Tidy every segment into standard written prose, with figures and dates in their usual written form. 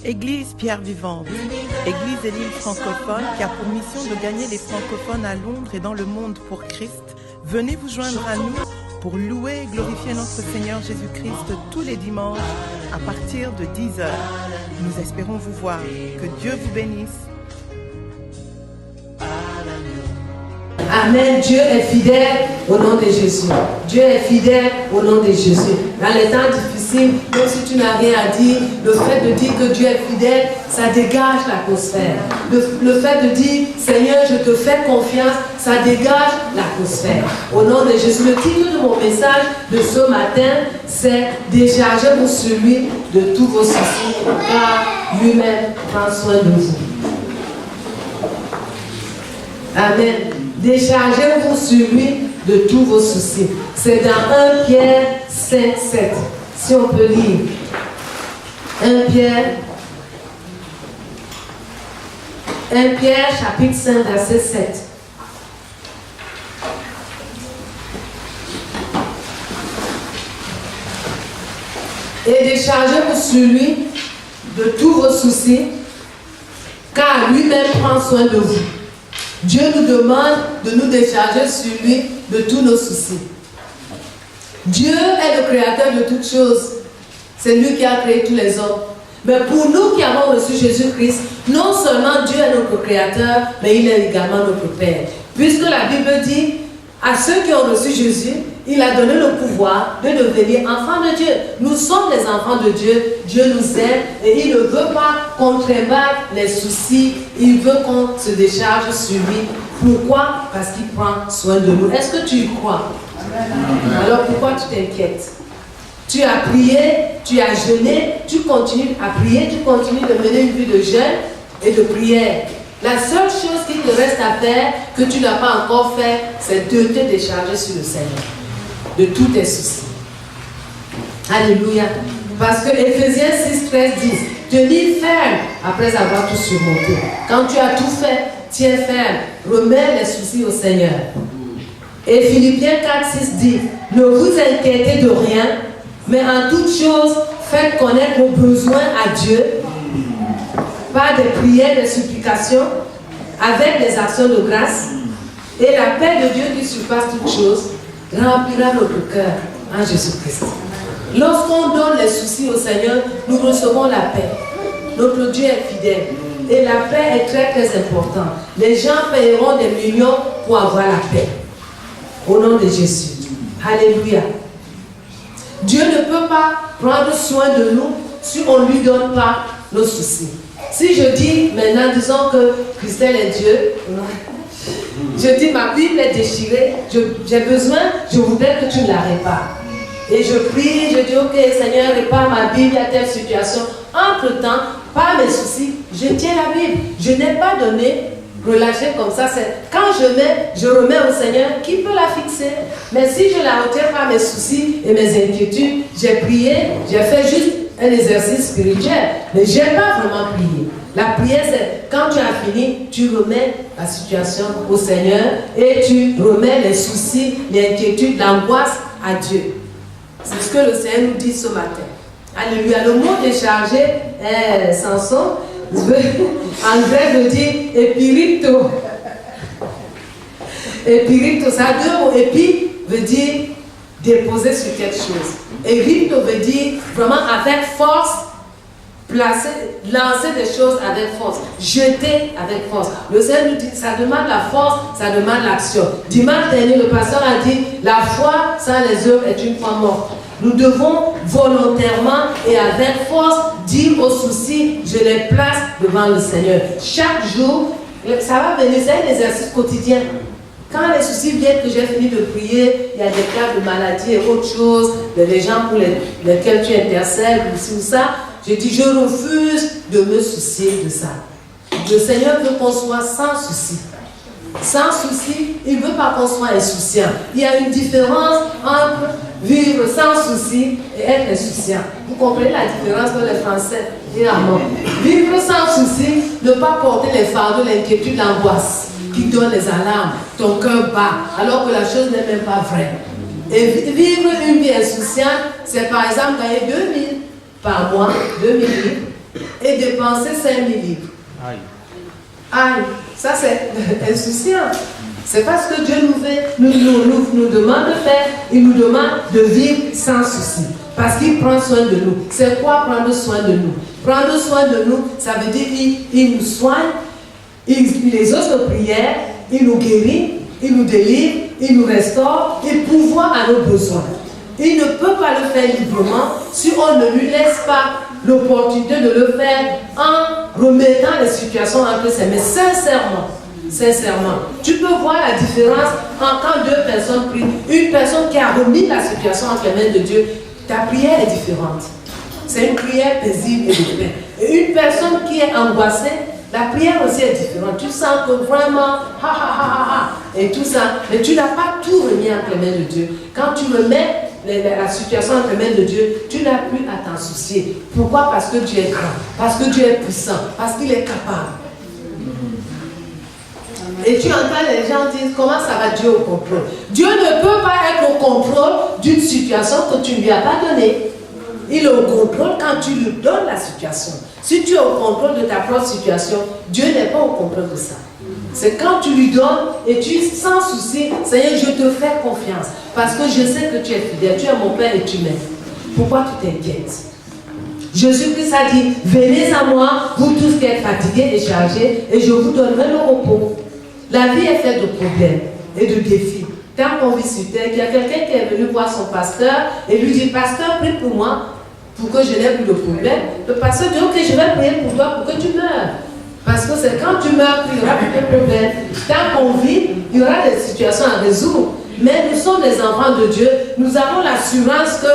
Église Pierre Vivante, Église de l'île francophone qui a pour mission de gagner les francophones à Londres et dans le monde pour Christ. Venez vous joindre à nous pour louer et glorifier notre Seigneur Jésus-Christ tous les dimanches à partir de 10h. Nous espérons vous voir. Que Dieu vous bénisse. Amen. Dieu est fidèle au nom de Jésus. Dieu est fidèle au nom de Jésus. Dans les temps difficiles, même si tu n'as rien à dire, le fait de dire que Dieu est fidèle, ça dégage l'atmosphère. Le fait de dire, Seigneur, je te fais confiance, ça dégage l'atmosphère. Au nom de Jésus, le titre de mon message de ce matin, c'est « Déchargez-vous sur lui de tous vos soucis, car lui-même prend soin de vous. » Amen. Déchargez-vous sur lui de tous vos soucis. C'est dans 1 Pierre 5, 7. Si on peut lire. 1 Pierre chapitre 5, verset 7. Et déchargez-vous sur lui de tous vos soucis, car lui-même prend soin de vous. Dieu nous demande de nous décharger sur lui de tous nos soucis. Dieu est le créateur de toutes choses. C'est lui qui a créé tous les hommes. Mais pour nous qui avons reçu Jésus-Christ, non seulement Dieu est notre créateur, mais il est également notre Père. Puisque la Bible dit, à ceux qui ont reçu Jésus, il a donné le pouvoir de devenir enfants de Dieu. Nous sommes les enfants de Dieu. Dieu nous aime et il ne veut pas qu'on tréballe les soucis. Il veut qu'on se décharge sur lui. Pourquoi? Parce qu'il prend soin de nous. Est-ce que tu y crois? Amen. Alors pourquoi tu t'inquiètes? Tu as prié, tu as jeûné, tu continues à prier, tu continues de mener une vie de jeûne et de prière. La seule chose qu'il te reste à faire, que tu n'as pas encore fait, c'est de te décharger sur le Seigneur de tous tes soucis. Alléluia. Parce que Éphésiens 6, 13 dit, tenir ferme après avoir tout surmonté. Quand tu as tout fait, tiens ferme, remets les soucis au Seigneur. Et Philippiens 4, 6 dit, ne vous inquiétez de rien, mais en toute chose, faites connaître vos besoins à Dieu, par des prières, des supplications, avec des actions de grâce, et la paix de Dieu qui surpasse toutes choses, remplira notre cœur en Jésus-Christ. Lorsqu'on donne les soucis au Seigneur, nous recevons la paix. Notre Dieu est fidèle. Et la paix est très très importante. Les gens paieront des millions pour avoir la paix. Au nom de Jésus. Alléluia. Dieu ne peut pas prendre soin de nous si on ne lui donne pas nos soucis. Si je dis maintenant, disons que Christelle est Dieu, je dis ma Bible est déchirée, j'ai besoin, je voudrais que tu ne la répares. Et je prie, je dis ok Seigneur, répare ma Bible, il y a telle situation. Entre-temps, par mes soucis, je tiens la Bible. Je n'ai pas donné, relâché comme ça. Quand je remets au Seigneur, qui peut la fixer? Mais si je la retire par mes soucis et mes inquiétudes, j'ai prié, j'ai fait juste un exercice spirituel, mais je n'ai pas vraiment prié. La prière, c'est quand tu as fini, tu remets la situation au Seigneur et tu remets les soucis, les inquiétudes, l'angoisse à Dieu. C'est ce que le Seigneur nous dit ce matin. Alléluia. Le mot déchargé est Samson. En grec, veut dire épirito. Épirito, ça a deux mots. Épi veut dire déposer sur quelque chose. Et rito veut dire vraiment avec force, placer, lancer des choses avec force, jeter avec force. Le Seigneur nous dit, ça demande la force, ça demande l'action. Dimanche dernier, le pasteur a dit, la foi sans les œuvres est une foi morte. Nous devons volontairement et avec force dire aux soucis, je les place devant le Seigneur. Chaque jour, ça va venir, c'est un exercice quotidien. Quand les soucis viennent, que j'ai fini de prier, il y a des cas de maladie et autre chose, les gens pour lesquels tu intercèdes, ou ci ou ça, je dis, je refuse de me soucier de ça. Le Seigneur veut qu'on soit sans souci. Sans souci, il ne veut pas qu'on soit insouciant. Il y a une différence entre vivre sans souci et être insouciant. Vous comprenez la différence que les Français disent à moi. Vivre sans souci, ne pas porter les fardeaux, l'inquiétude, l'angoisse qui donne les alarmes, ton cœur bat, alors que la chose n'est même pas vraie. Et vivre une vie insouciante, c'est par exemple gagner 2000 par mois, 2000 livres, et dépenser 5000 livres. Aïe, ça c'est insouciant. C'est parce que Dieu nous demande de faire, il nous demande de vivre sans souci. Parce qu'il prend soin de nous. C'est quoi prendre soin de nous? Prendre soin de nous, ça veut dire qu'il nous soigne, il exauce nos prières, il nous guérit, il nous délivre, il nous restaure, il pourvoit à nos besoins. Il ne peut pas le faire librement si on ne lui laisse pas l'opportunité de le faire en remettant les situations entre ses mains. Sincèrement, tu peux voir la différence quand deux personnes prient. Une personne qui a remis la situation entre les mains de Dieu, ta prière est différente. C'est une prière paisible et de paix. Et une personne qui est angoissée, la prière aussi est différente. Tu sens que vraiment, et tout ça, mais tu n'as pas tout remis entre les mains de Dieu. Quand tu remets la situation entre les mains de Dieu, tu n'as plus à t'en soucier. Pourquoi? Parce que Dieu est grand, parce que Dieu est puissant, parce qu'il est capable. Et tu entends les gens dire, comment ça va Dieu au contrôle? Dieu ne peut pas être au contrôle d'une situation que tu ne lui as pas donnée. Il est au contrôle quand tu lui donnes la situation. Si tu es au contrôle de ta propre situation, Dieu n'est pas au contrôle de ça. C'est quand tu lui donnes et tu, sans souci, Seigneur, je te fais confiance. Parce que je sais que tu es fidèle, tu es mon Père et tu m'aimes. Pourquoi tu t'inquiètes? Jésus-Christ a dit, venez à moi, vous tous qui êtes fatigués et chargés, et je vous donnerai le repos. La vie est faite de problèmes et de défis. Quand on vit sur terre, il y a quelqu'un qui est venu voir son pasteur et lui dit, pasteur, prie pour moi, pour que je n'ai plus de problème. Le pasteur dit, ok, je vais prier pour toi pour que tu meurs. Parce que c'est quand tu meurs qu'il y aura plus de problèmes. Tant qu'on vit, il y aura des situations à résoudre. Mais nous sommes des enfants de Dieu. Nous avons l'assurance que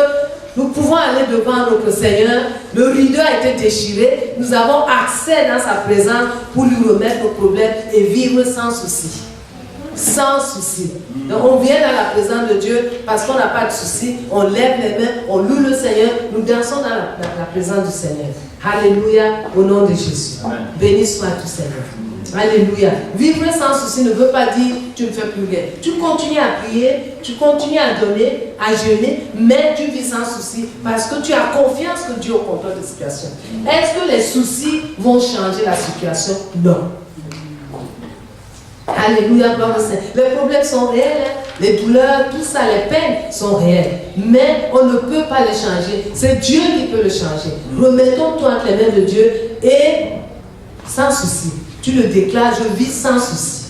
nous pouvons aller devant notre Seigneur. Le rideau a été déchiré. Nous avons accès dans sa présence pour lui remettre nos problèmes et vivre sans souci. Sans souci. Donc on vient dans la présence de Dieu parce qu'on n'a pas de souci. On lève les mains, on loue le Seigneur. Nous dansons dans la présence du Seigneur. Alléluia, au nom de Jésus. Béni soit tout Seigneur. Alléluia. Vivre sans souci ne veut pas dire tu ne fais plus rien. Tu continues à prier, tu continues à donner, à jeûner, mais tu vis sans souci parce que tu as confiance que Dieu est au contrôle de la situation. Est-ce que les soucis vont changer la situation? Non. Alléluia, gloire au Seigneur. Les problèmes sont réels, les douleurs, tout ça, les peines sont réelles. Mais on ne peut pas les changer. C'est Dieu qui peut le changer. Remettons-toi entre les mains de Dieu et sans souci. Tu le déclares, je vis sans souci.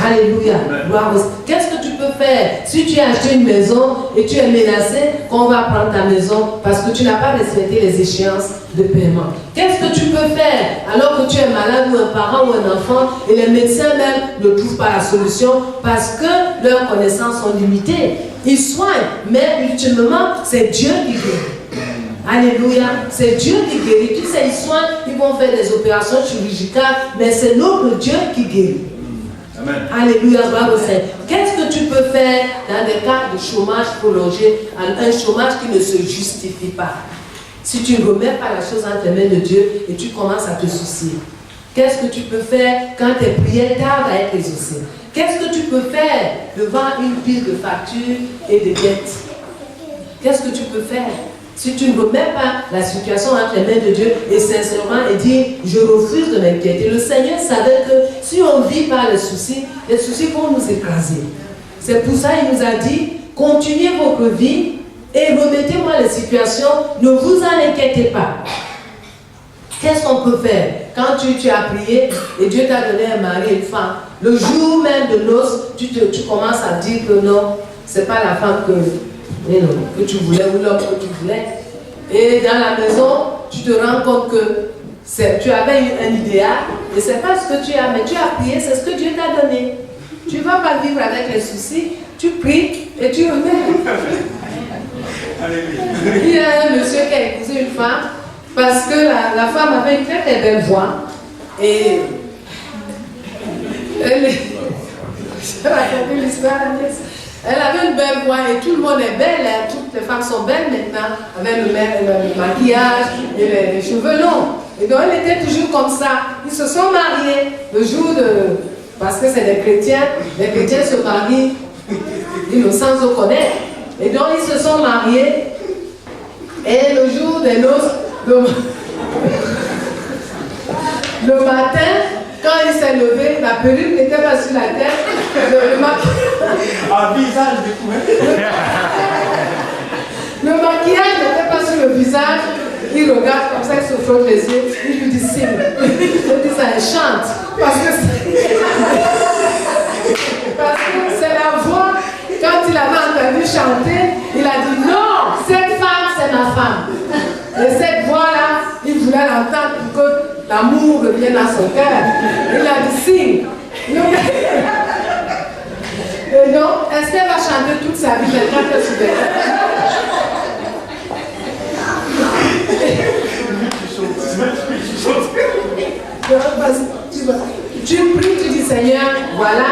Alléluia, gloire au Seigneur. Qu'est-ce que tu peux faire si tu as acheté une maison et tu es menacé qu'on va prendre ta maison parce que tu n'as pas respecté les échéances de paiement? Qu'est-ce que tu peux faire alors que tu es malade ou un parent ou un enfant et les médecins même ne trouvent pas la solution parce que leurs connaissances sont limitées? Ils soignent, mais ultimement, c'est Dieu qui guérit. Alléluia, c'est Dieu qui guérit. Tu sais, ils soignent, ils vont faire des opérations chirurgicales, mais c'est notre Dieu qui guérit. Amen. Alléluia, gloire au Seigneur. Qu'est-ce que tu peux faire dans des cas de chômage prolongé, un chômage qui ne se justifie pas? Si tu ne remets pas la chose entre les mains de Dieu et tu commences à te soucier. Qu'est-ce que tu peux faire quand tes prières tardent à être exaucées? Qu'est-ce que tu peux faire devant une pile de factures et de dettes? Qu'est-ce que tu peux faire? Si tu ne remets pas la situation entre les mains de Dieu et sincèrement et dire je refuse de m'inquiéter. Le Seigneur savait que si on vit par les soucis vont nous écraser. C'est pour ça qu'il nous a dit continuez votre vie et remettez-moi les situations, ne vous en inquiétez pas. Qu'est-ce qu'on peut faire? Quand tu as prié et Dieu t'a donné un mari et une femme, le jour même de noces, tu commences à dire que non, c'est pas la femme que tu voulais ou l'homme que tu voulais. Et dans la maison, tu te rends compte que tu avais eu un idéal et c'est pas ce que tu as, mais tu as prié, c'est ce que Dieu t'a donné. Tu ne vas pas vivre avec les soucis, tu pries et tu remets. Il y a un monsieur qui a épousé une femme parce que la femme avait une très très belle voix et elle je vais raconter l'histoire. Elle avait une belle voix et tout le monde est belle, hein. Toutes les femmes sont belles maintenant, avec le maquillage et les cheveux longs. Et donc elle était toujours comme ça. Ils se sont mariés le jour de... Parce que c'est des chrétiens, les chrétiens se marient Sans se connaître. Et donc ils se sont mariés. Et le jour des noces, le matin, quand il s'est levé, la perruque n'était pas sur la tête. Le maquillage n'était pas sur le visage. Il regarde comme ça, il se frotte les yeux. Il lui dit signe. Il dit ça, elle chante. Parce que c'est la voix. Quand il avait entendu chanter, il a dit non, cette femme, c'est ma femme. Et cette voix-là, il voulait l'entendre pour que l'amour revienne à son cœur. Il a dit signe. Et donc, est-ce qu'elle va chanter toute sa vie maintenant qu'elle se verra? Tu pries, tu dis Seigneur, voilà,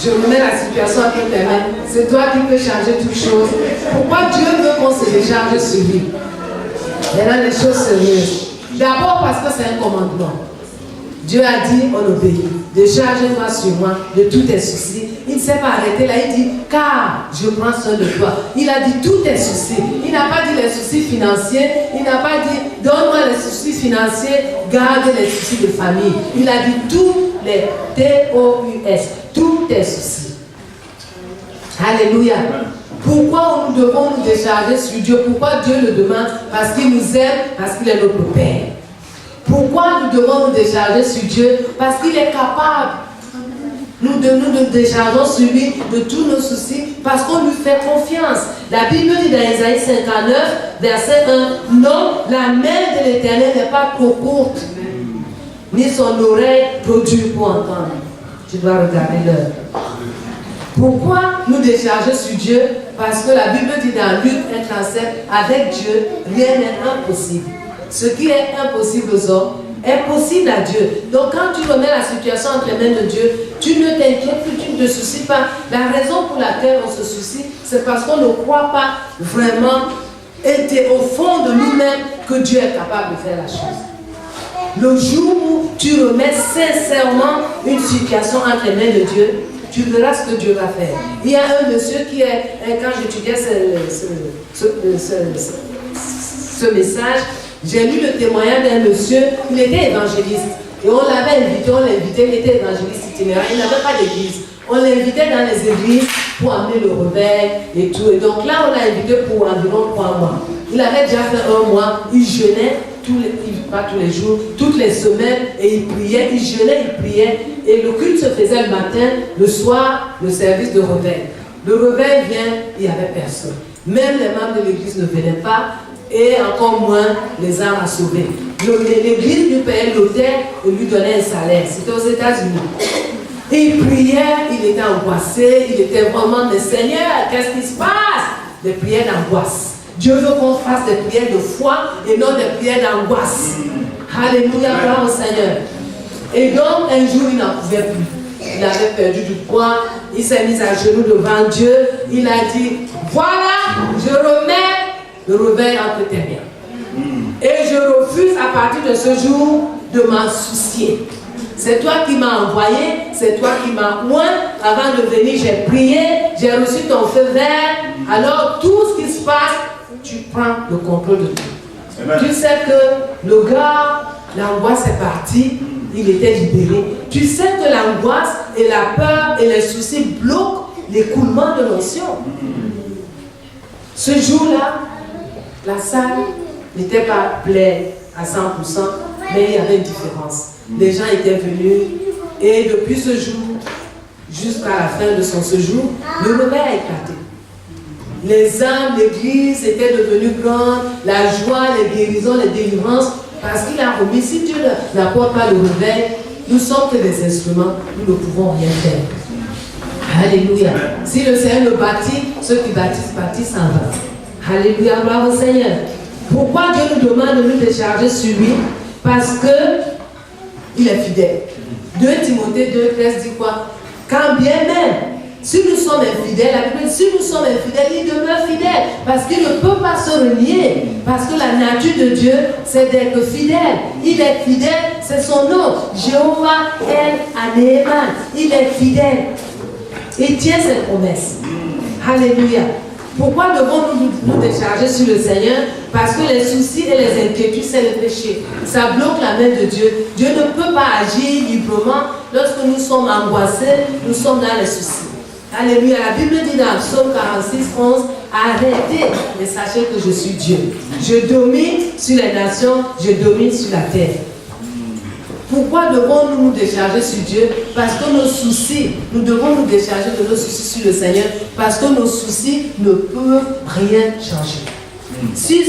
je remets la situation entre tes mains. C'est toi qui peux changer toutes choses. Pourquoi Dieu veut qu'on se décharge sur lui? Maintenant, les choses sérieuses. D'abord parce que c'est un commandement. Dieu a dit, on obéit. Décharge-toi sur moi de tous tes soucis. Il ne s'est pas arrêté là, il dit, car je prends soin de toi. Il a dit tous tes soucis. Il n'a pas dit les soucis financiers. Il n'a pas dit, donne-moi les soucis financiers, garde les soucis de famille. Il a dit tous les TOUS, tous tes soucis. Alléluia. Pourquoi nous devons nous décharger sur Dieu? Pourquoi Dieu le demande? Parce qu'il nous aime, parce qu'il est notre Père. Pourquoi nous devons nous décharger sur Dieu? Parce qu'il est capable. Nous déchargeons sur lui de tous nos soucis parce qu'on lui fait confiance. La Bible dit dans Isaïe 59, verset 1, non, la main de l'Éternel n'est pas trop courte, ni son oreille trop dure pour entendre. Tu dois regarder l'heure. Pourquoi nous décharger sur Dieu? Parce que la Bible dit dans Luc 1,37, avec Dieu, rien n'est impossible. Ce qui est impossible aux hommes est possible à Dieu. Donc quand tu remets la situation entre les mains de Dieu, tu ne t'inquiètes plus, tu ne te soucies pas. La raison pour laquelle on se soucie, c'est parce qu'on ne croit pas vraiment au fond de nous-mêmes que Dieu est capable de faire la chose. Le jour où tu remets sincèrement une situation entre les mains de Dieu, tu verras ce que Dieu va faire. Il y a un monsieur qui est, quand j'étudiais ce message, j'ai lu le témoignage d'un monsieur, il était évangéliste. Et on l'avait invité, il était évangéliste itinérant, il n'avait pas d'église. On l'invitait dans les églises pour amener le réveil et tout. Et donc là, on l'a invité pour environ 3 mois. Il avait déjà fait 1 mois, il jeûnait, pas tous les jours, toutes les semaines, et il priait, il jeûnait, il priait. Et le culte se faisait le matin, le soir, le service de réveil. Le réveil vient, il n'y avait personne. Même les membres de l'église ne venaient pas. Et encore moins les âmes à sauver. L'église lui payait l'hôtel et lui donnait un salaire. C'était aux États-Unis. Et il priait, il était angoissé, il était vraiment, mais Seigneur, qu'est-ce qui se passe? Des prières d'angoisse. Dieu veut qu'on fasse des prières de foi et non des prières d'angoisse. Alléluia, gloire au Seigneur. Et donc, un jour, il n'en pouvait plus. Il avait perdu du poids, il s'est mis à genoux devant Dieu, il a dit, voilà, je remets le réveil entre tes mains. Et je refuse à partir de ce jour de m'en soucier. C'est toi qui m'as envoyé, c'est toi qui m'as oint. Avant de venir, j'ai prié, j'ai reçu ton feu vert. Alors tout ce qui se passe, tu prends le contrôle de tout. Amen. Tu sais que le gars, l'angoisse est partie, il était libéré. Tu sais que l'angoisse et la peur et les soucis bloquent l'écoulement de l'onction. Ce jour-là, la salle n'était pas pleine à 100%, mais il y avait une différence. Les gens étaient venus et depuis ce jour, jusqu'à la fin de son séjour, le réveil a éclaté. Les âmes, l'église était devenue grande, la joie, les guérisons, les délivrances, parce qu'il a remis. Si Dieu n'apporte pas le réveil, nous sommes que des instruments, nous ne pouvons rien faire. Alléluia. Si le Seigneur le bâtit, ceux qui bâtissent s'en vont. Alléluia, gloire au Seigneur. Pourquoi Dieu nous demande de nous décharger sur lui? Parce que il est fidèle. 2 Timothée 2,13 dit quoi? Quand bien même, si nous sommes infidèles, la Bible dit, si nous sommes infidèles, il demeure fidèle. Parce qu'il ne peut pas se renier. Parce que la nature de Dieu, c'est d'être fidèle. Il est fidèle, c'est son nom. Jéhovah El Anéman. Il est fidèle. Il tient ses promesses. Alléluia. Pourquoi devons-nous nous décharger sur le Seigneur? Parce que les soucis et les inquiétudes, c'est le péché. Ça bloque la main de Dieu. Dieu ne peut pas agir librement lorsque nous sommes angoissés, nous sommes dans les soucis. Alléluia. La Bible dit dans Psaume 46, 11, arrêtez et sachez que je suis Dieu. Je domine sur les nations, je domine sur la terre. Pourquoi devons-nous nous décharger sur Dieu? Parce que nos soucis, nous devons nous décharger de nos soucis sur le Seigneur, parce que nos soucis ne peuvent rien changer. Si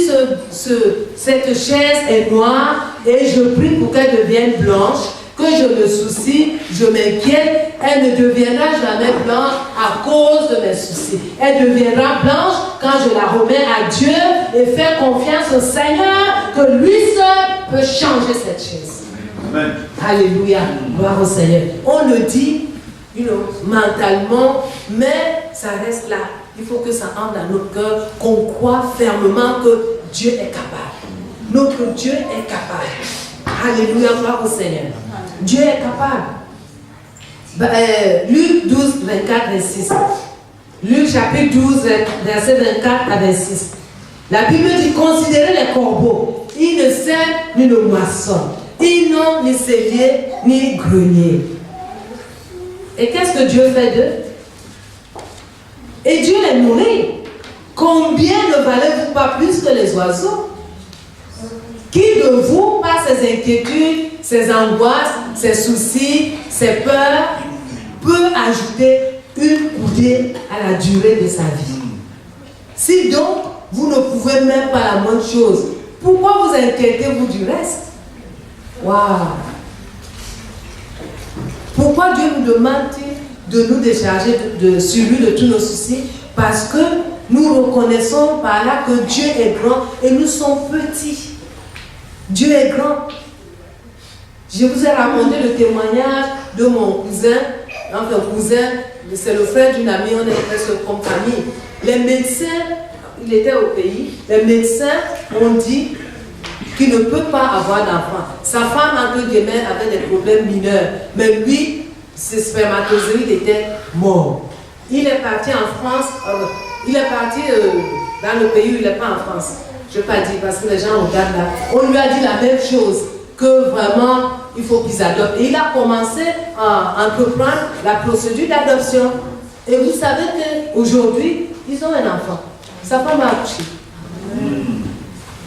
cette chaise est noire et je prie pour qu'elle devienne blanche, que je me soucie, je m'inquiète, elle ne deviendra jamais blanche à cause de mes soucis. Elle deviendra blanche quand je la remets à Dieu et faire confiance au Seigneur que lui seul peut changer cette chaise. Amen. Alléluia, gloire au Seigneur. On le dit mentalement, mais ça reste là. Il faut que ça entre dans notre cœur, qu'on croit fermement que Dieu est capable. Notre Dieu est capable. Alléluia, gloire au Seigneur. Dieu est capable. Luc 12, 24, 26. Luc chapitre 12, verset 24 à 26. La Bible dit, considérez les corbeaux. Ils ne sèment ni ne moissonnent. Ils n'ont ni cellier ni grenier. Et qu'est-ce que Dieu fait d'eux? Et Dieu les nourrit. Combien ne valez-vous pas plus que les oiseaux? Qui de vous, par ses inquiétudes, ses angoisses, ses soucis, ses peurs, peut ajouter une coudée à la durée de sa vie? Si donc, vous ne pouvez même pas la moindre chose, pourquoi vous inquiétez-vous du reste? Waouh! Pourquoi Dieu nous demande-t-il de nous décharger sur lui de tous nos soucis? Parce que nous reconnaissons par là que Dieu est grand et nous sommes petits. Dieu est grand. Je vous ai raconté le témoignage de mon cousin. Enfin, cousin, c'est le frère d'une amie, on est presque comme famille. Les médecins, il était au pays, les médecins ont dit qu'il ne peut pas avoir d'enfant. Sa femme, entre guillemets, avait des problèmes mineurs. Mais lui, ses spermatozoïdes étaient morts. Il est parti en France, il est parti dans le pays où il n'est pas en France. Je ne vais pas dire parce que les gens regardent là. On lui a dit la même chose, que vraiment, il faut qu'ils adoptent. Et il a commencé à entreprendre la procédure d'adoption. Et vous savez qu'aujourd'hui, ils ont un enfant. Sa femme a accouché.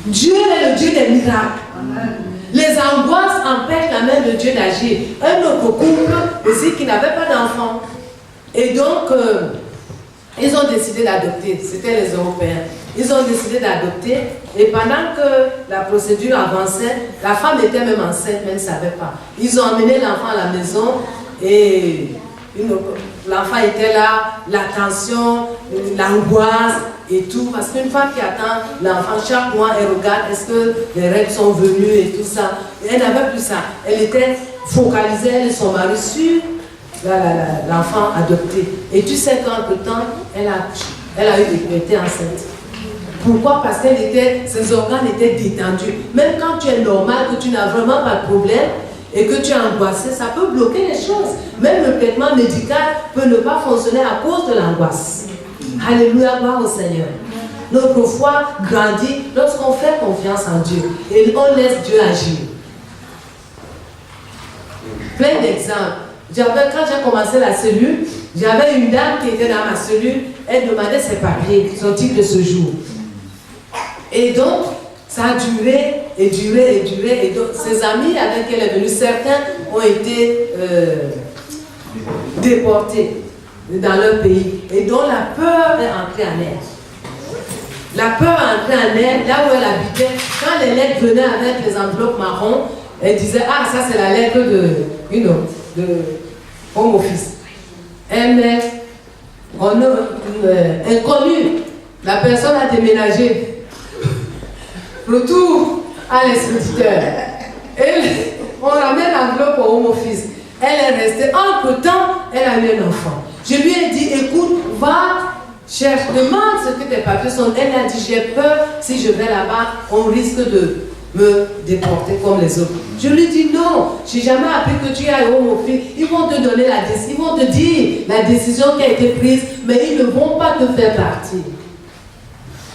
Dieu est le Dieu des miracles. Amen. Les angoisses empêchent la main de Dieu d'agir. Un autre couple aussi qui n'avait pas d'enfant. Et donc, ils ont décidé d'adopter. C'était les Européens. Ils ont décidé d'adopter. Et pendant que la procédure avançait, la femme était même enceinte, mais elle ne savait pas. Ils ont emmené l'enfant à la maison et l'enfant était là, la tension, l'angoisse et tout. Parce qu'une femme qui attend l'enfant, chaque mois, elle regarde est-ce que les règles sont venues et tout ça. Et elle n'avait plus ça. Elle était focalisée, elle et son mari, sur l'enfant adopté. Et tu sais qu'entre-temps, elle était enceinte. Pourquoi? Parce que ses organes étaient détendus. Même quand tu es normal, que tu n'as vraiment pas de problème et que tu es angoissé, ça peut bloquer les choses. Même le traitement médical peut ne pas fonctionner à cause de l'angoisse. Alléluia, gloire au Seigneur. Notre foi grandit lorsqu'on fait confiance en Dieu et on laisse Dieu agir. Plein d'exemples. Quand j'ai commencé la cellule, j'avais une dame qui était dans ma cellule, elle demandait ses papiers, son titre de séjour. Et donc, ça a duré et duré et duré. Et donc, ses amis avec qui elle est venue, certains ont été déportés dans leur pays. Et donc, la peur est entrée en elle. La peur est entrée en elle, là où elle habitait. Quand les lettres venaient avec les enveloppes marron, elle disait, ah, ça c'est la lettre de Home Office. Elle est inconnue. La personne a déménagé. Retour à l'expéditeur. On ramène l'enveloppe au Home Office. Elle est restée. Entre-temps, elle a eu un enfant. Je lui ai dit, écoute, va, cherche, demande ce que tes papiers sont. Elle a dit, j'ai peur, si je vais là-bas, on risque me déporter comme les autres. Je lui dis non, je n'ai jamais appris que tu ailles au Mofi. Ils vont te donner la décision, ils vont te dire la décision qui a été prise, mais ils ne vont pas te faire partir.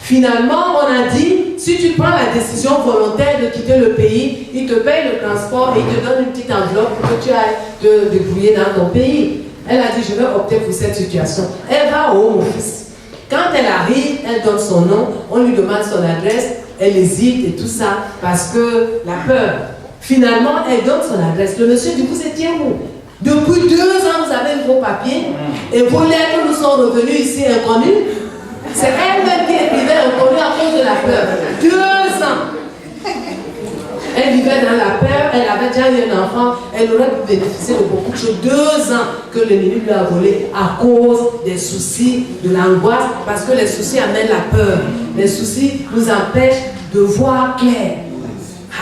Finalement, on a dit, si tu prends la décision volontaire de quitter le pays, ils te payent le transport et ils te donnent une petite enveloppe pour que tu ailles te débrouiller dans ton pays. Elle a dit, je vais opter pour cette situation. Elle va au Home Office. Quand elle arrive, elle donne son nom, on lui demande son adresse, elle hésite et tout ça parce que la peur. Finalement, elle donne son adresse. Le monsieur dit, vous étiez où? Depuis 2 ans, vous avez vos papiers et vos lettres nous sont revenues ici inconnues. C'est elle-même qui écrivait inconnue à cause de la peur. 2 ans. Elle vivait dans la peur, elle avait déjà eu un enfant, elle aurait pu bénéficier de beaucoup de choses. 2 ans que l'ennemi lui a volé à cause des soucis, de l'angoisse, parce que les soucis amènent la peur. Les soucis nous empêchent de voir clair.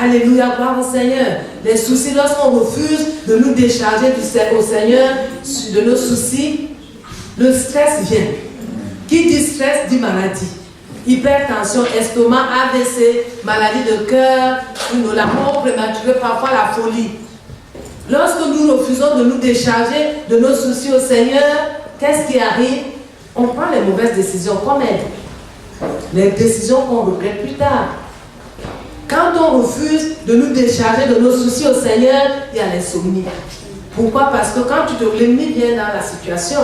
Alléluia, gloire au Seigneur. Les soucis, lorsqu'on refuse de nous décharger au Seigneur de nos soucis, le stress vient. Qui dit stress dit maladie. Hypertension, estomac, AVC, maladie de cœur, la mort prématurée, parfois la folie. Lorsque nous refusons de nous décharger de nos soucis au Seigneur, qu'est-ce qui arrive? On prend les mauvaises décisions comme elles. Les décisions qu'on regrette plus tard. Quand on refuse de nous décharger de nos soucis au Seigneur, il y a l'insomnie. Pourquoi? Parce que quand l'ennemi vient dans la situation,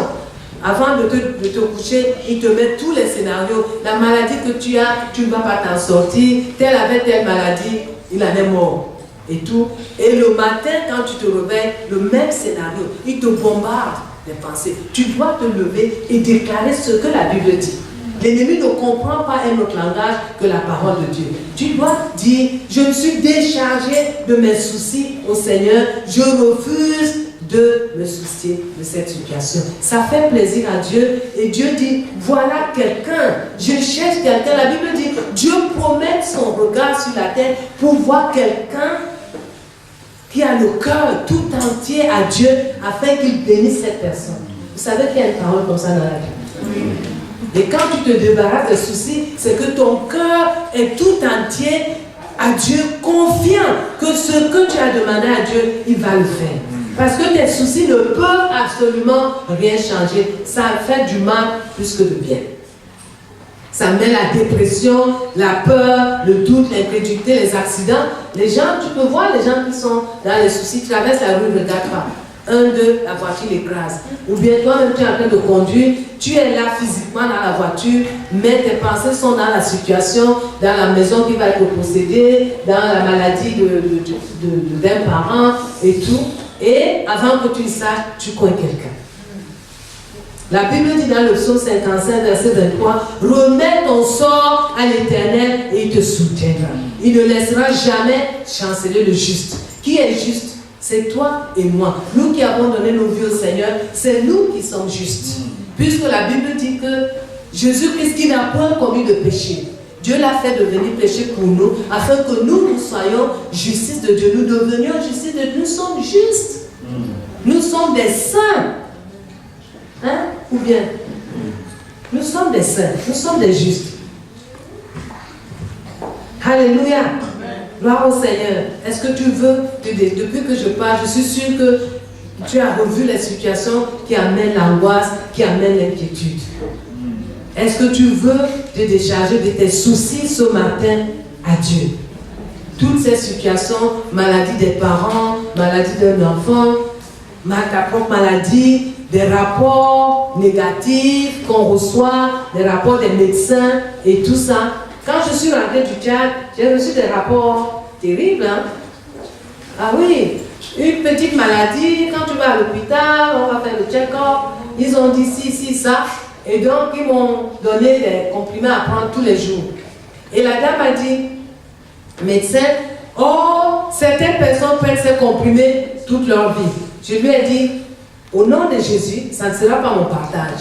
avant de te coucher, il te met tous les scénarios. La maladie que tu as, tu ne vas pas t'en sortir. Tel avait telle maladie, il en est mort. Et tout. Et le matin, quand tu te réveilles, le même scénario. Il te bombarde les pensées. Tu dois te lever et déclarer ce que la Bible dit. L'ennemi ne comprend pas un autre langage que la parole de Dieu. Tu dois dire, je me suis déchargé de mes soucis au Seigneur. Je refuse de me soucier de cette situation. Ça fait plaisir à Dieu et Dieu dit, voilà quelqu'un, je cherche quelqu'un. La Bible dit, Dieu promet son regard sur la terre pour voir quelqu'un qui a le cœur tout entier à Dieu afin qu'il bénisse cette personne. Vous savez qu'il y a une parole comme ça dans la Bible. Et quand tu te débarrasses des soucis, c'est que ton cœur est tout entier à Dieu, confiant que ce que tu as demandé à Dieu, il va le faire. Parce que tes soucis ne peuvent absolument rien changer. Ça fait du mal plus que de bien. Ça met la dépression, la peur, le doute, l'incrédulité, les accidents. Les gens, tu peux voir les gens qui sont dans les soucis, traversent la rue, ne regardent pas. 1, 2, la voiture l'écrase. Ou bien toi-même tu es en train de conduire, tu es là physiquement dans la voiture, mais tes pensées sont dans la situation, dans la maison qui va être possédée, dans la maladie d'un parent et tout. Et avant que tu le saches, tu connais quelqu'un. La Bible dit dans le psaume 55, verset 23, remets ton sort à l'Éternel et il te soutiendra. Il ne laissera jamais chanceler le juste. Qui est juste? C'est toi et moi. Nous qui avons donné nos vies au Seigneur, c'est nous qui sommes justes. Puisque la Bible dit que Jésus-Christ qui n'a point commis de péché, Dieu l'a fait devenir péché pour nous, afin que nous soyons justice de Dieu. Nous devenions justice de Dieu. Nous sommes justes. Nous sommes des saints. Hein? Ou bien? Nous sommes des saints. Nous sommes des justes. Alléluia. Gloire au Seigneur. Est-ce que tu veux, depuis que je parle, je suis sûre que tu as revu les situations qui amènent l'angoisse, qui amènent l'inquiétude. Est-ce que tu veux te décharger de tes soucis ce matin à Dieu? Toutes ces situations, maladie des parents, maladie d'un enfant, ta propre maladie, des rapports négatifs qu'on reçoit, des rapports des médecins et tout ça. Quand je suis rentrée du Tchad, j'ai reçu des rapports terribles. Hein? Ah oui, une petite maladie, quand tu vas à l'hôpital, on va faire le check-up, ils ont dit si, ça. Et donc, ils m'ont donné des comprimés à prendre tous les jours. Et la dame a dit, médecin, certaines personnes prennent ces comprimés toute leur vie. Je lui ai dit, au nom de Jésus, ça ne sera pas mon partage.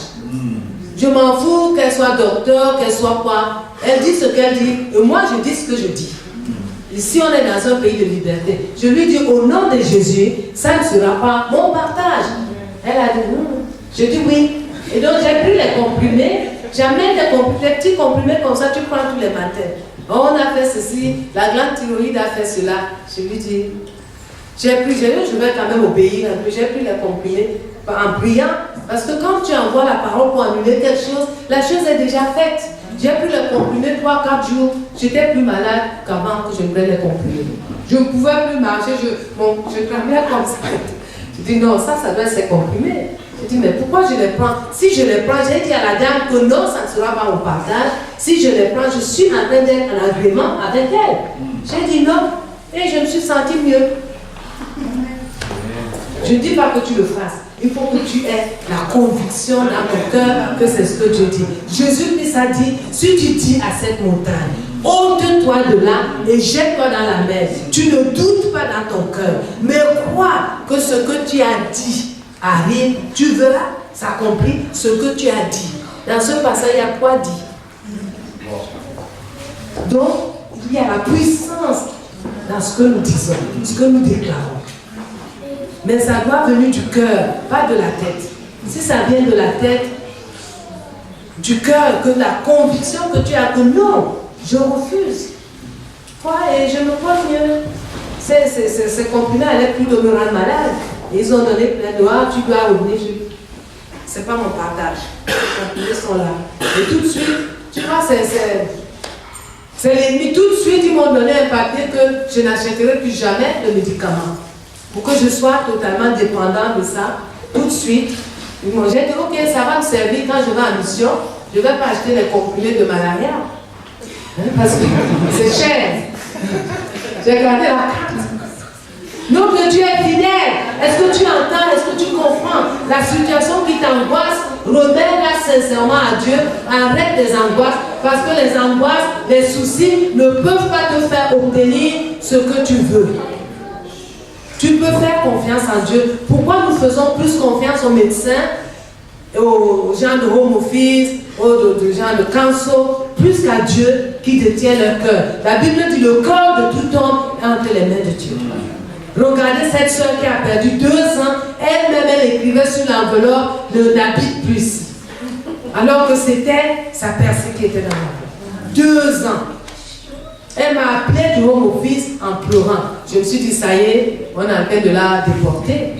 Je m'en fous qu'elle soit docteur, qu'elle soit quoi. Elle dit ce qu'elle dit, et moi je dis ce que je dis. Ici, on est dans un pays de liberté. Je lui dis, au nom de Jésus, ça ne sera pas mon partage. Elle a dit, non. Je dis oui. Et donc, j'ai pris les comprimés. J'amène des petits comprimés comme ça, tu prends tous les matins. On a fait ceci, la glande thyroïde a fait cela. Je lui dis, je vais quand même obéir un peu, j'ai pris les comprimés en priant. Parce que quand tu envoies la parole pour annuler quelque chose, la chose est déjà faite. J'ai pris les comprimés 3-4 jours, j'étais plus malade qu'avant que je prenne les comprimés. Je ne pouvais plus marcher, je tremblais comme ça. Je dis non, ça doit être ces comprimés. Je dis mais pourquoi je les prends? Si je les prends, j'ai dit à la dame que non, ça ne sera pas mon partage. Si je les prends, je suis en train d'être en agrément avec elle. J'ai dit non et je me suis sentie mieux. Je ne dis pas que tu le fasses. Il faut que tu aies la conviction dans ton cœur que c'est ce que Dieu dit. Jésus-Christ a dit, si tu dis à cette montagne, ôte-toi de là et jette-toi dans la mer. Tu ne doutes pas dans ton cœur, mais crois que ce que tu as dit arrive. Tu verras s'accomplir ce que tu as dit. Dans ce passage, il y a quoi dit? Donc, il y a la puissance dans ce que nous disons, ce que nous déclarons. Mais ça doit venir du cœur, pas de la tête. Si ça vient de la tête, du cœur, que la conviction que tu as que non, je refuse. Quoi, et je me porte mieux. Ces comprimés allaient plus de me rendre malade. Et ils ont donné plein de tu dois revenir. C'est pas mon partage. Les comprimés sont là. Et tout de suite, tu vois, c'est l'ennemi. Tout de suite, ils m'ont donné un papier que je n'achèterai plus jamais de médicaments. Pour que je sois totalement dépendant de ça, tout de suite, j'ai dit, ok, ça va me servir quand je vais en mission, je ne vais pas acheter les comprimés de malaria. Parce que c'est cher. J'ai gardé la carte. Donc Dieu est fidèle. Est-ce que tu entends, est-ce que tu comprends la situation qui t'angoisse? Remets-la sincèrement à Dieu, arrête les angoisses, parce que les angoisses, les soucis ne peuvent pas te faire obtenir ce que tu veux. Tu peux faire confiance en Dieu. Pourquoi nous faisons plus confiance aux médecins, aux gens de home office, aux gens de counsel, plus qu'à Dieu qui détient leur cœur? La Bible dit le cœur de tout homme est entre les mains de Dieu. Regardez cette soeur qui a perdu 2 ans, elle-même elle écrivait sur l'enveloppe ne n'habite plus. Alors que c'était sa personne qui était dans l'enveloppe. 2 ans. Elle m'a appelé du home office en pleurant. Je me suis dit, ça y est, on est en train de la déporter.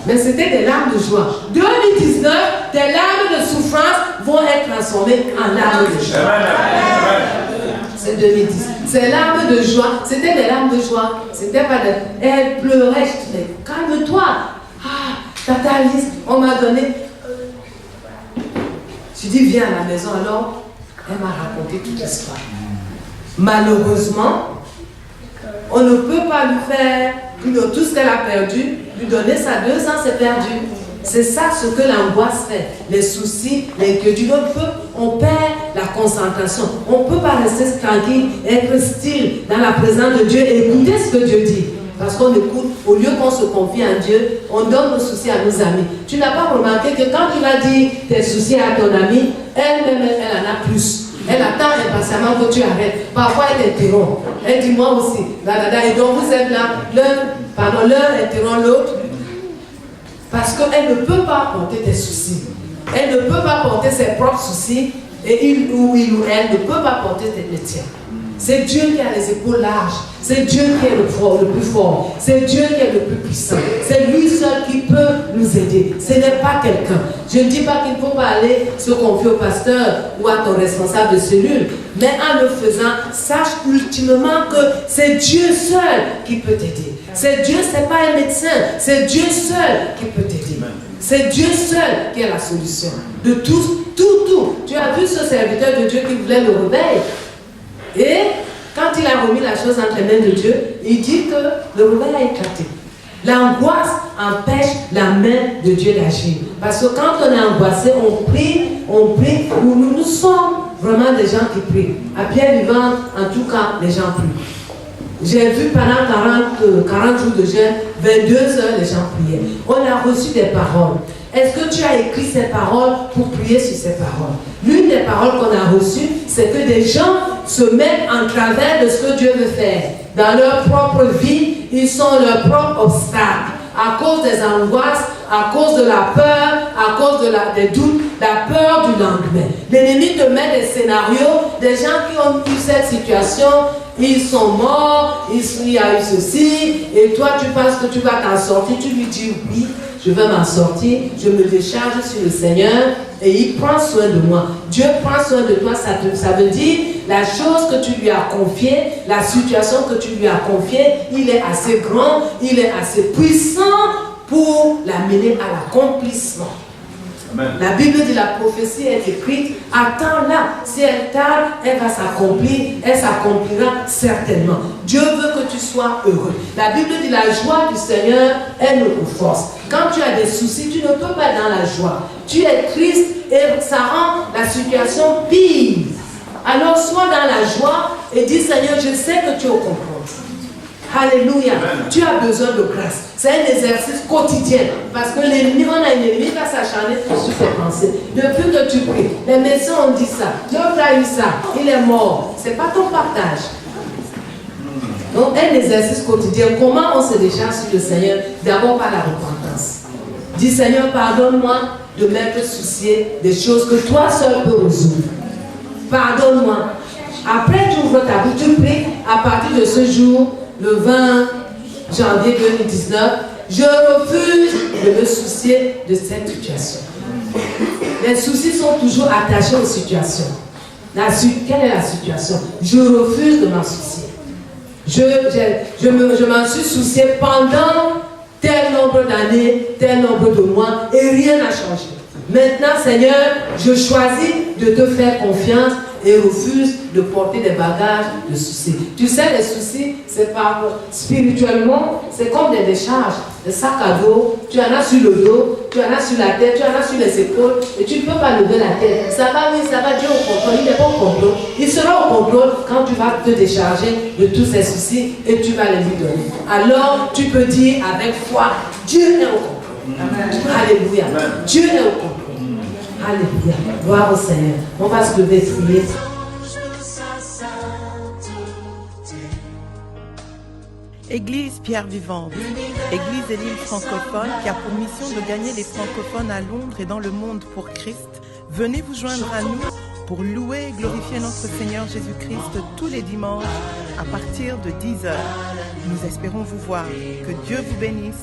Mais c'était des larmes de joie. 2019, des larmes de souffrance vont être transformées en larmes de joie. C'est 2010. Ces larmes de joie, c'était des larmes de joie. C'était pas des... Elle pleurait. Je disais, calme-toi. Ah, Tata Alice, on m'a donné... Je dis, viens à la maison. Alors, elle m'a raconté toute l'histoire. Malheureusement, on ne peut pas lui faire tout ce qu'elle a perdu, lui donner ça 2 ans, c'est perdu. C'est ça ce que l'angoisse fait. Les soucis, l'inquiétude, on perd la concentration. On ne peut pas rester tranquille, être style dans la présence de Dieu et écouter ce que Dieu dit. Parce qu'on écoute, au lieu qu'on se confie en Dieu, on donne nos soucis à nos amis. Tu n'as pas remarqué que quand tu vas dire tes soucis à ton ami, elle-même, elle en a plus. Elle attend impatiemment que tu arrêtes. Parfois, elle interrompt. Elle dit, moi aussi. Et donc, vous êtes là. L'un interrompt l'autre. Parce qu'elle ne peut pas porter tes soucis. Elle ne peut pas porter ses propres soucis. Et il ou elle ne peut pas porter tes tiens. C'est Dieu qui a les épaules larges. C'est Dieu qui est le plus fort. C'est Dieu qui est le plus puissant. C'est lui seul qui peut nous aider. Ce n'est pas quelqu'un. Je ne dis pas qu'il ne faut pas aller se confier au pasteur ou à ton responsable de cellule. Mais en le faisant, sache ultimement que c'est Dieu seul qui peut t'aider. C'est Dieu, ce n'est pas un médecin. C'est Dieu seul qui peut t'aider. C'est Dieu seul qui a la solution. De tout. Tu as vu ce serviteur de Dieu qui voulait le réveil. Et quand il a remis la chose entre les mains de Dieu, il dit que le réveil a éclaté. L'angoisse empêche la main de Dieu d'agir. Parce que quand on est angoissé, on prie. Nous sommes vraiment des gens qui prient. À pierre vivante, en tout cas, les gens prient. J'ai vu pendant 40 jours de jeûne, 22 heures, les gens priaient. On a reçu des paroles. Est-ce que tu as écrit ces paroles pour prier sur ces paroles? L'une des paroles qu'on a reçues, c'est que des gens se mettent en travers de ce que Dieu veut faire. Dans leur propre vie, ils sont leur propre obstacle. À cause des angoisses, à cause de la peur, à cause des doutes, la peur du lendemain. L'ennemi te met des scénarios des gens qui ont eu cette situation, ils sont morts, il y a eu ceci, et toi tu penses que tu vas t'en sortir, tu lui dis oui, je vais m'en sortir, je me décharge sur le Seigneur, et il prend soin de moi. Dieu prend soin de toi, ça veut dire la chose que tu lui as confiée, la situation que tu lui as confiée, il est assez grand, il est assez puissant pour la mener à l'accomplissement. La Bible dit la prophétie est écrite, attends-la, si elle tarde, elle va s'accomplir, elle s'accomplira certainement. Dieu veut que tu sois heureux. La Bible dit la joie du Seigneur est notre force. Quand tu as des soucis, tu ne peux pas être dans la joie. Tu es triste et ça rend la situation pire. Alors sois dans la joie et dis Seigneur, je sais que tu es au contrôle. Alléluia. Amen. Tu as besoin de grâce. C'est un exercice quotidien. Parce que l'ennemi, on a un ennemi qui va s'acharner sur tes pensées. Depuis que tu pries, les médecins ont dit ça. L'autre a eu ça. Il est mort. Ce n'est pas ton partage. Donc, un exercice quotidien. Comment on se décharge sur le Seigneur? D'abord par la repentance. Dis Seigneur, pardonne-moi de m'être soucié des choses que toi seul peux résoudre. Pardonne-moi. Après, tu ouvres ta bouche, tu pries. À partir de ce jour, le 20 janvier 2019, je refuse de me soucier de cette situation. Les soucis sont toujours attachés aux situations. Quelle est la situation? Je refuse de m'en soucier. Je m'en suis soucié pendant tel nombre d'années, tel nombre de mois, et rien n'a changé. Maintenant, Seigneur, je choisis de te faire confiance et refuse de porter des bagages de soucis. Tu sais, les soucis, c'est par spirituellement, c'est comme des décharges, des sacs à dos. Tu en as sur le dos, tu en as sur la tête, tu en as sur les épaules, et tu ne peux pas lever la tête. Ça va, oui, ça va, Dieu au contrôle. Il n'est pas au contrôle. Il sera au contrôle quand tu vas te décharger de tous ces soucis et tu vas les lui donner. Alors, tu peux dire avec foi, Dieu est au contrôle. Amen. Alléluia. Amen. Dieu est au contrôle. Alléluia. Gloire au Seigneur. On va se lever et prier. Église Pierre Vivante, Église et l'île francophone qui a pour mission de gagner les francophones à Londres et dans le monde pour Christ. Venez vous joindre à nous pour louer et glorifier notre Seigneur Jésus-Christ tous les dimanches à partir de 10h. Nous espérons vous voir. Que Dieu vous bénisse.